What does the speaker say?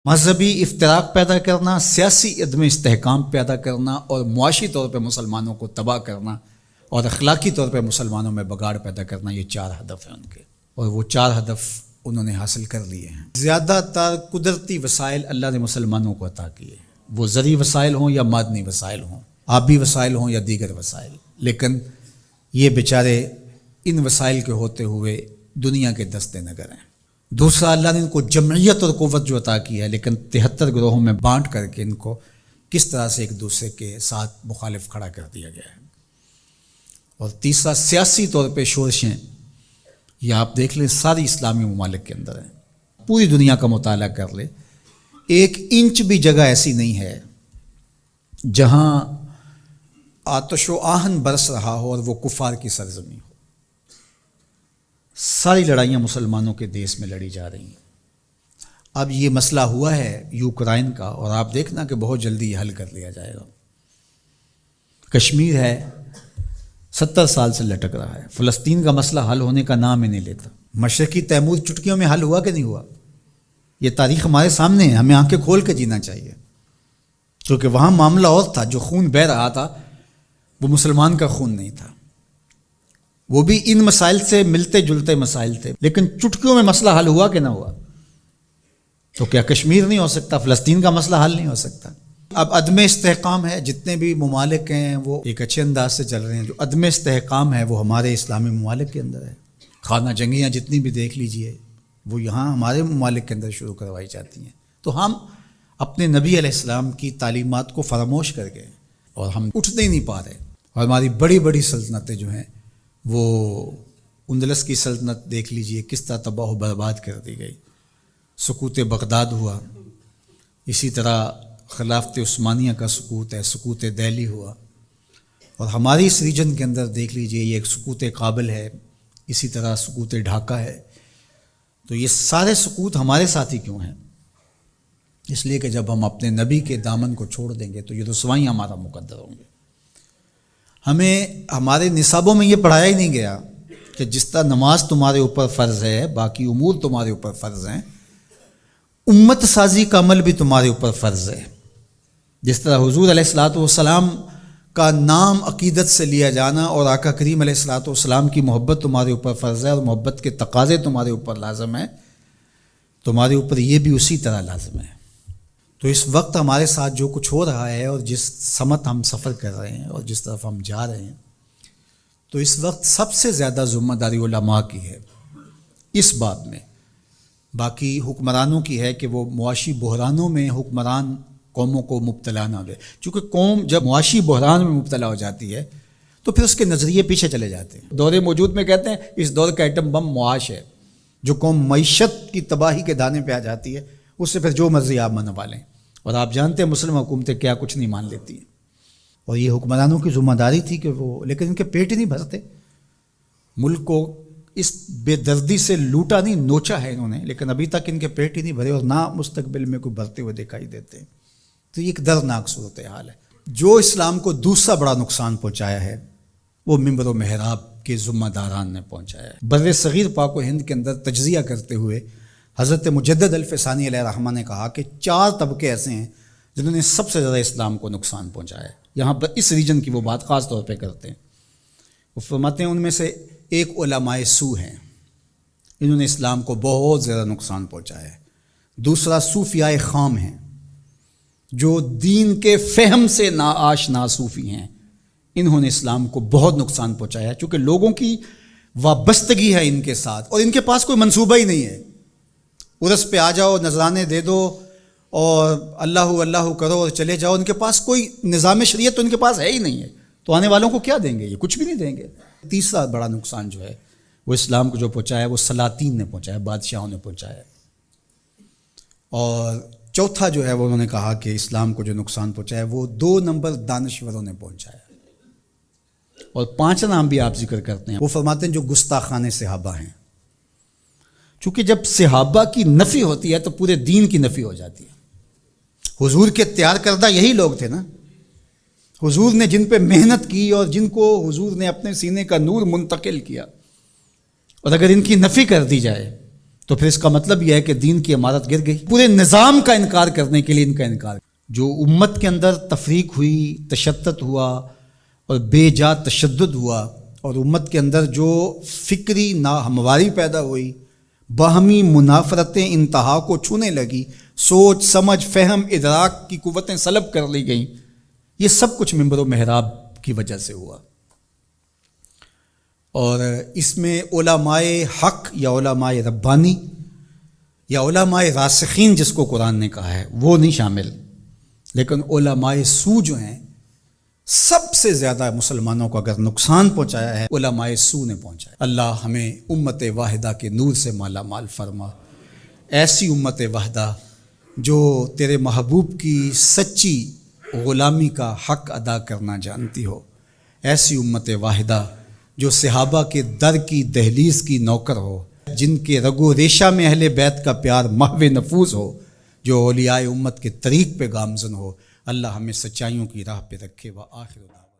مذہبی افتراق پیدا کرنا، سیاسی عدم استحکام پیدا کرنا اور معاشی طور پہ مسلمانوں کو تباہ کرنا اور اخلاقی طور پہ مسلمانوں میں بگاڑ پیدا کرنا، یہ 4 ہدف ہیں ان کے، اور وہ 4 ہدف انہوں نے حاصل کر لیے ہیں۔ زیادہ تر قدرتی وسائل اللہ نے مسلمانوں کو عطا کیے، وہ زرعی وسائل ہوں یا معدنی وسائل ہوں، آبی وسائل ہوں یا دیگر وسائل، لیکن یہ بیچارے ان وسائل کے ہوتے ہوئے دنیا کے دست نگر ہیں۔ دوسرا، اللہ نے ان کو جمعیت اور قوت جو عطا کی ہے، لیکن 73 گروہوں میں بانٹ کر کے ان کو کس طرح سے ایک دوسرے کے ساتھ مخالف کھڑا کر دیا گیا ہے۔ اور تیسرا، سیاسی طور پہ شورشیں، یہ آپ دیکھ لیں ساری اسلامی ممالک کے اندر ہیں، پوری دنیا کا مطالعہ کر لیں، 1 انچ بھی جگہ ایسی نہیں ہے جہاں آتش و آہن برس رہا ہو اور وہ کفار کی سرزمین ہو۔ ساری لڑائیاں مسلمانوں کے دیس میں لڑی جا رہی ہیں۔ اب یہ مسئلہ ہوا ہے یوکرائن کا، اور آپ دیکھنا کہ بہت جلدی یہ حل کر لیا جائے گا۔ کشمیر ہے 70 سال سے لٹک رہا ہے، فلسطین کا مسئلہ حل ہونے کا نام ہی نہیں لیتا۔ مشرقی تیمور چٹکیوں میں حل ہوا کہ نہیں ہوا؟ یہ تاریخ ہمارے سامنے ہے، ہمیں آنکھیں کھول کے جینا چاہیے، کیونکہ وہاں معاملہ اور تھا، جو خون بہہ رہا تھا وہ مسلمان کا خون نہیں تھا، وہ بھی ان مسائل سے ملتے جلتے مسائل تھے، لیکن چٹکیوں میں مسئلہ حل ہوا کہ نہ ہوا؟ تو کیا کشمیر نہیں ہو سکتا؟ فلسطین کا مسئلہ حل نہیں ہو سکتا؟ اب عدم استحکام ہے، جتنے بھی ممالک ہیں وہ ایک اچھے انداز سے چل رہے ہیں۔ جو عدم استحکام ہے وہ ہمارے اسلامی ممالک کے اندر ہے، خانہ جنگیاں جتنی بھی دیکھ لیجئے وہ یہاں ہمارے ممالک کے اندر شروع کروائی جاتی ہیں۔ تو ہم اپنے نبی علیہ السلام کی تعلیمات کو فراموش کر گئے اور ہم اٹھتے ہی نہیں پا رہے، اور ہماری بڑی بڑی سلطنتیں جو ہیں، وہ اندلس کی سلطنت دیکھ لیجئے کس طرح تباہ و برباد کر دی گئی، سقوط بغداد ہوا، اسی طرح خلافت عثمانیہ کا سقوط ہے، سقوط دہلی ہوا، اور ہماری اس ریجن کے اندر دیکھ لیجئے یہ ایک سقوط کابل ہے، اسی طرح سقوط ڈھاکہ ہے۔ تو یہ سارے سقوط ہمارے ساتھ ہی کیوں ہیں؟ اس لیے کہ جب ہم اپنے نبی کے دامن کو چھوڑ دیں گے تو یہ رسوائیاں ہمارا مقدر ہوں گے۔ ہمیں ہمارے نصابوں میں یہ پڑھایا ہی نہیں گیا کہ جس طرح نماز تمہارے اوپر فرض ہے، باقی امور تمہارے اوپر فرض ہیں، امت سازی کا عمل بھی تمہارے اوپر فرض ہے۔ جس طرح حضور علیہ الصلاۃ والسلام کا نام عقیدت سے لیا جانا اور آقا کریم علیہ الصلاۃ والسلام کی محبت تمہارے اوپر فرض ہے اور محبت کے تقاضے تمہارے اوپر لازم ہیں، تمہارے اوپر یہ بھی اسی طرح لازم ہے۔ تو اس وقت ہمارے ساتھ جو کچھ ہو رہا ہے اور جس سمت ہم سفر کر رہے ہیں اور جس طرف ہم جا رہے ہیں، تو اس وقت سب سے زیادہ ذمہ داری علماء کی ہے اس بات میں، باقی حکمرانوں کی ہے کہ وہ معاشی بحرانوں میں حکمران قوموں کو مبتلا نہ دے، چونکہ قوم جب معاشی بحران میں مبتلا ہو جاتی ہے تو پھر اس کے نظریے پیچھے چلے جاتے ہیں۔ دور موجود میں کہتے ہیں اس دور کا ایٹم بم معاش ہے، جو قوم معیشت کی تباہی کے دانے پہ آ جاتی ہے اس سے پھر جو مرضی آپ منوا لیں، اور آپ جانتے ہیں مسلم حکومتیں کیا کچھ نہیں مان لیتی ہیں، اور یہ حکمرانوں کی ذمہ داری تھی کہ وہ، لیکن ان کے پیٹ ہی نہیں بھرتے، ملک کو اس بے دردی سے لوٹا نہیں، نوچا ہے انہوں نے، لیکن ابھی تک ان کے پیٹ ہی نہیں بھرے اور نہ مستقبل میں کوئی بھرتے ہوئے دکھائی دیتے ہیں۔ تو یہ ایک دردناک صورتحال ہے۔ جو اسلام کو دوسرا بڑا نقصان پہنچایا ہے وہ منبر و محراب کے ذمہ داران نے پہنچایا ہے۔ بر صغیر پاک و ہند کے اندر تجزیہ کرتے ہوئے حضرت مجدد الفسانی علیہ رحمہ نے کہا کہ 4 طبقے ایسے ہیں جنہوں نے سب سے زیادہ اسلام کو نقصان پہنچایا ہے۔ یہاں پر اس ریجن کی وہ بات خاص طور پہ کرتے ہیں، وہ فرماتے ہیں ان میں سے ایک علماء سو ہیں، انہوں نے اسلام کو بہت زیادہ نقصان پہنچایا ہے۔ دوسرا صوفیاء خام ہیں، جو دین کے فہم سے ناآشنا صوفی ہیں، انہوں نے اسلام کو بہت نقصان پہنچایا ہے، چونکہ لوگوں کی وابستگی ہے ان کے ساتھ اور ان کے پاس کوئی منصوبہ ہی نہیں ہے۔ عرس پہ آ جاؤ، نذرانے دے دو اور اللہ اللہ کرو اور چلے جاؤ، ان کے پاس کوئی نظام شریعت تو ان کے پاس ہے ہی نہیں ہے، تو آنے والوں کو کیا دیں گے؟ یہ کچھ بھی نہیں دیں گے۔ تیسرا بڑا نقصان جو ہے وہ اسلام کو جو پہنچایا وہ سلاطین نے پہنچایا، بادشاہوں نے پہنچایا، اور چوتھا جو ہے وہ انہوں نے کہا کہ اسلام کو جو نقصان پہنچایا وہ 2 نمبر دانشوروں نے پہنچایا، اور 5 نام بھی آپ ذکر کرتے ہیں، وہ فرماتے ہیں جو گستاخان صحابہ ہیں، چونکہ جب صحابہ کی نفی ہوتی ہے تو پورے دین کی نفی ہو جاتی ہے۔ حضور کے تیار کردہ یہی لوگ تھے نا، حضور نے جن پہ محنت کی اور جن کو حضور نے اپنے سینے کا نور منتقل کیا، اور اگر ان کی نفی کر دی جائے تو پھر اس کا مطلب یہ ہے کہ دین کی عمارت گر گئی. پورے نظام کا انکار کرنے کے لیے ان کا انکار. جو امت کے اندر تفریق ہوئی، تشتت ہوا اور بے جا تشدد ہوا، اور امت کے اندر جو فکری ناہمواری پیدا ہوئی، باہمی منافرتیں انتہا کو چھونے لگی، سوچ سمجھ فہم ادراک کی قوتیں سلب کر لی گئیں، یہ سب کچھ منبر و محراب کی وجہ سے ہوا. اور اس میں علماء حق یا علماء ربانی یا علماء راسخین جس کو قرآن نے کہا ہے وہ نہیں شامل، لیکن علماء سو جو ہیں سب سے زیادہ مسلمانوں کو اگر نقصان پہنچایا ہے علماء سو نے پہنچایا. اللہ ہمیں امت واحدہ کے نور سے مالا مال فرما، ایسی امت واحدہ جو تیرے محبوب کی سچی غلامی کا حق ادا کرنا جانتی ہو، ایسی امت واحدہ جو صحابہ کے در کی دہلیز کی نوکر ہو، جن کے رگ و ریشہ میں اہل بیت کا پیار محو نفوذ ہو، جو اولیاء امت کے طریق پہ گامزن ہو. اللہ ہمیں سچائیوں کی راہ پہ رکھے. وآخر دعوانا